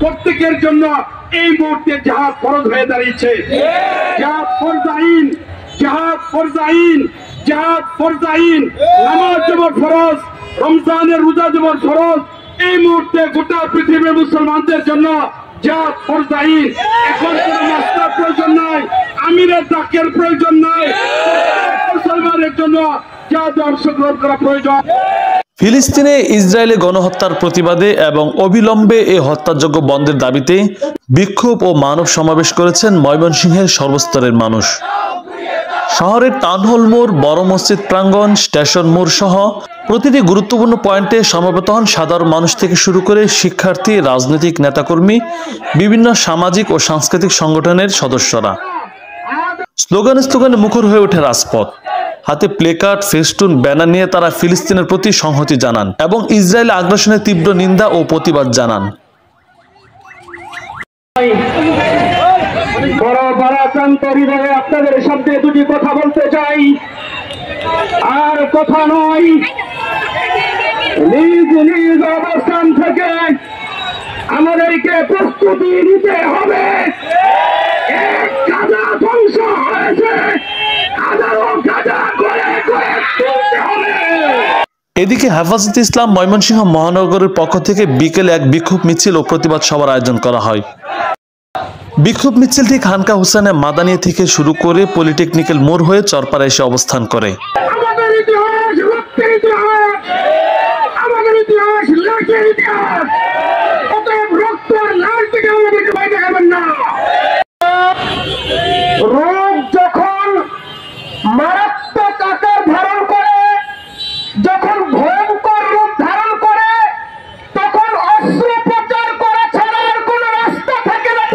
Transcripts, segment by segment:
প্রত্যেকের জন্য এই মুহূর্তে জিহাদ ফরজ হয়ে দাঁড়িয়েছে। জিহাদ ফরজ আইন, জিহাদ ফরজ আইন, জিহাদ ফরজ আইন। নামাজ যেমন ফরজ, রমজানের রোজা যেমন ফরজ, এই মুহূর্তে গোটা পৃথিবীর মুসলমানদের জন্য জিহাদ ফরজ আইন। এখন কোনো মাস্টার প্রয়োজন নাই, আমিরের ডাকের প্রয়োজন নাই, মুসলমানের জন্য জিহাদে অংশগ্রহণ করা প্রয়োজন। ফিলিস্তিনে ইসরায়েলি গণহত্যার প্রতিবাদে এবং অবিলম্বে এই হত্যাযজ্ঞ বন্ধের দাবিতে বিক্ষোভ ও মানব সমাবেশ করেছেন ময়মনসিংহের সর্বস্তরের মানুষ। শহরের টাউনহল মোড়, বড় মসজিদ প্রাঙ্গণ, স্টেশন মোড় সহ প্রতিটি গুরুত্বপূর্ণ পয়েন্টে সমবেত হন সাধারণ মানুষ থেকে শুরু করে শিক্ষার্থী, রাজনৈতিক নেতাকর্মী, বিভিন্ন সামাজিক ও সাংস্কৃতিক সংগঠনের সদস্যরা। স্লোগানে মুখর হয়ে ওঠে রাজপথ। হাতে প্লেকার্ড, ফেস্টুন, ব্যানার নিয়ে তারা ফিলিস্তিনের প্রতি সংহতি জানান এবং ইসরায়েল আগ্রাসনের তীব্র নিন্দা ও প্রতিবাদ জানান। আপনাদের সামনে দুটি কথা বলতে চাই, আর কথা নয়। নিজ নিজ অবস্থান থেকে আমাদেরকে প্রস্তুতি নিতে হবে। এক গাজা ধ্বংস হয়েছে, হাজারো গাজা করে করে তুলতে হবে। এদিকে হেফাজতে ইসলাম ময়মনসিংহ মহানগরের পক্ষ থেকে বিকেলে এক বিক্ষোভ মিছিল ও প্রতিবাদ সভার আয়োজন করা হয়। বিক্ষোভ মিছিলটি খানকা হুসেনে মাদানী থেকে শুরু করে পলিটেকনিক্যাল মোড় হয়ে চরপাড়া এসে অবস্থান করে। আমাদের ইতিহাস রক্তের ইতিহাস, আমাদের ইতিহাস লাশের ইতিহাস। অতএব রক্ত আর লাশ থেকে আমাদেরকে ভয় দেখাবেন না। রোগ যখন মারাত্মক আকার ধারণ করে, যখন ভয়ঙ্কর রূপ ধারণ করে, তখন অস্ত্রোপচার করা ছাড়া আর কোনো রাস্তা থাকে না।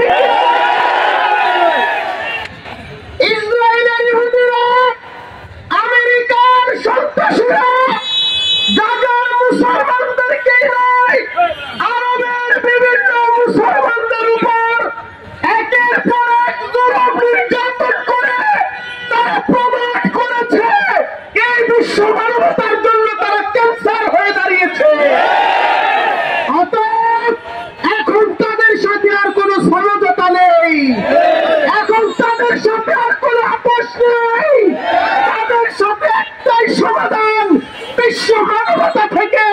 ইসরায়েলের ইহুদিরা, আমেরিকার সন্ত্রাসীরা গাজার মুসলমানদেরকেই নয়, আরবের বিভিন্ন মুসলমানদের উপর একের পর এক জুলুম নির্যাতন করে তারা প্রমাণ করেছে এই বিশ্ব মানবতার জন্য তারা ক্যান্সার হয়ে দাঁড়িয়েছে। অতএব এখন তাদের সাথে আর কোনো সমঝোতা নেই, এখন তাদের সাথে আর কোনো আপোষ নেই। তাদের সাথে একটাই সমাধান, বিশ্ব মানবতা থেকে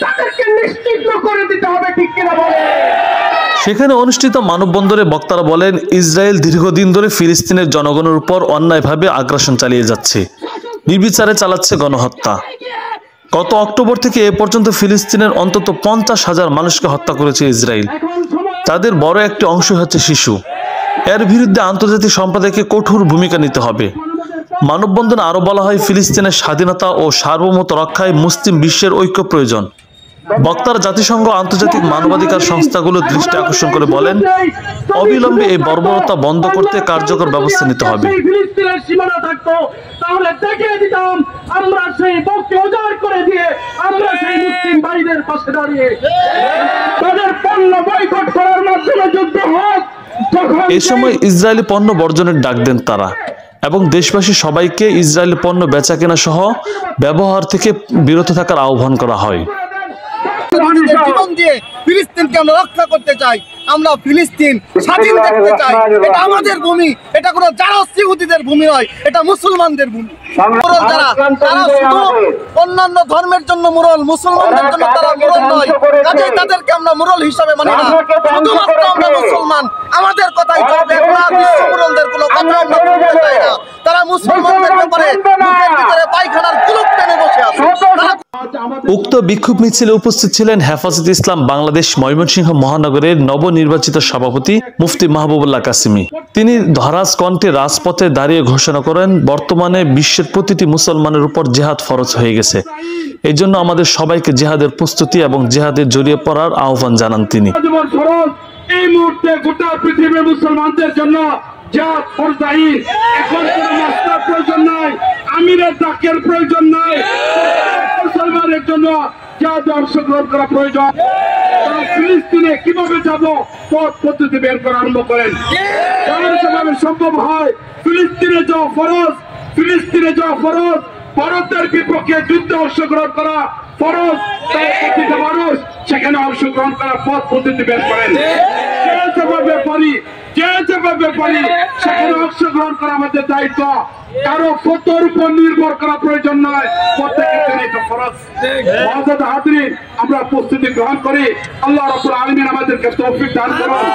তাদেরকে নিশ্চিহ্ন করে দিতে হবে। ঠিক কিনা বলে? সেখানে অনুষ্ঠিত মানববন্ধনে বক্তারা বলেন, ইসরায়েল দীর্ঘদিন ধরে ফিলিস্তিনের জনগণের উপর অন্যায়ভাবে আগ্রাসন চালিয়ে যাচ্ছে, নির্বিচারে চালাচ্ছে গণহত্যা। গত অক্টোবর থেকে এ পর্যন্ত ফিলিস্তিনের অন্তত 50,000 মানুষকে হত্যা করেছে ইসরায়েল। তাদের বড় একটি অংশ হচ্ছে শিশু। এর বিরুদ্ধে আন্তর্জাতিক সম্প্রদায়কে কঠোর ভূমিকা নিতে হবে। মানববন্ধনে আরো বলা হয়, ফিলিস্তিনের স্বাধীনতা ও সার্বভৌমত্ব রক্ষায় মুসলিম বিশ্বের ঐক্য প্রয়োজন। বক্তারা জাতিসংঘ, আন্তর্জাতিক মানবাধিকার সংস্থাগুলোর দৃষ্টি আকর্ষণ করে বলেন, অবিলম্বে এই বর্বরতা বন্ধ করতে কার্যকর ব্যবস্থা নিতে হবে। ফিলিস্তিনের সীমানা থাকতো তাহলে দেখিয়ে দিতাম আমরা সেই বক্তব্য উজাড় করে দিয়ে আমরা সেই মুসলিম ভাইদের পাশে দাঁড়িয়ে তাদের পণ্য বয়কট করার মাধ্যমে যুদ্ধ হোক। এই সময় ইসরায়েলি পণ্য বর্জনের ডাক দেন তারা এবং দেশবাসী সবাইকে ইসরায়েলি পণ্য বেচাকেনা সহ ব্যবহার থেকে বিরত থাকার আহ্বান করা হয়। জীবন দিয়ে ফিলিস্তিনকে আমরা রক্ষা করতে চাই, আমরা ফিলিস্তিন স্বাধীন দেখতে চাই। এটা আমাদের ভূমি, এটা কোনো জারজ ইহুদিদের ভূমি নয়, এটা মুসলমানদের ভূমি। মুরল যারা, তারা শুধু অন্যান্য ধর্মের জন্য মুরল, মুসলমানদের জন্য তারা মুরল নয়। কাজেই তাদেরকে আমরা মুরল হিসাবে মানি না। শুধুমাত্র আমরা মুসলমান, আমাদের কথাই চলবে। বিশ্ব মুরলদের কোনো কথা আমরা শুনতে চাই না। তারা মুসলমানদের ব্যাপারে মুখের ভিতরে পায়খানার কুলুপ টেনে বসে আছে। উক্ত বিক্ষোভ মিছিলে উপস্থিত ছিলেন হেফাজতে ইসলাম বাংলাদেশ ময়মনসিংহ মহানগরের নবনির্বাচিত সভাপতি মুফতি মাহবুবুল্লাহ কাসিমি। তিনি ধরাজ কণ্ঠে রাজপথে দাঁড়িয়ে ঘোষণা করেন, বর্তমানে বিশ্বের প্রতিটি মুসলমানের উপর জিহাদ ফরজ হয়ে গেছে। এই জন্য আমাদের সবাইকে জিহাদের প্রস্তুতি এবং জিহাদের জড়িয়ে পড়ার আহ্বান জানান তিনি। এই মুহূর্তে গোটা পৃথিবীর মুসলমানদের জন্য জিহাদ ফরজ আইন। এখন কোনো মাস্টার প্রয়োজন নাই, আমিরের ডাকের প্রয়োজন নাই, মুসলমানের জন্য জিহাদে অংশগ্রহণ করা প্রয়োজন। ফিলিস্তিনে কিভাবে যাব পথ পদ্ধতি বের করা আরম্ভ করেন। যেভাবে সম্ভব হয় ফিলিস্তিনে যাওয়া ফরজ, ফিলিস্তিনে যাওয়া ফরজ। ভারতের বিপক্ষে যুদ্ধে অংশগ্রহণ করা ফরজ, তাই প্রতিটা মানুষ সেখানে অংশগ্রহণ করার পথ পদ্ধতি বের করেন। যেভাবে পারি সেখানে অংশগ্রহণ করা আমাদের দায়িত্ব। কারো ফতোয়ার উপর নির্ভর করা প্রয়োজন নয়, প্রত্যেকের জন্য এটা ফরজ। মুআজ্জাজ হাজিরিন, আমরা প্রস্তুতি গ্রহণ করি। আল্লাহ রাব্বুল আলামিন আমাদেরকে তৌফিক দান করুন।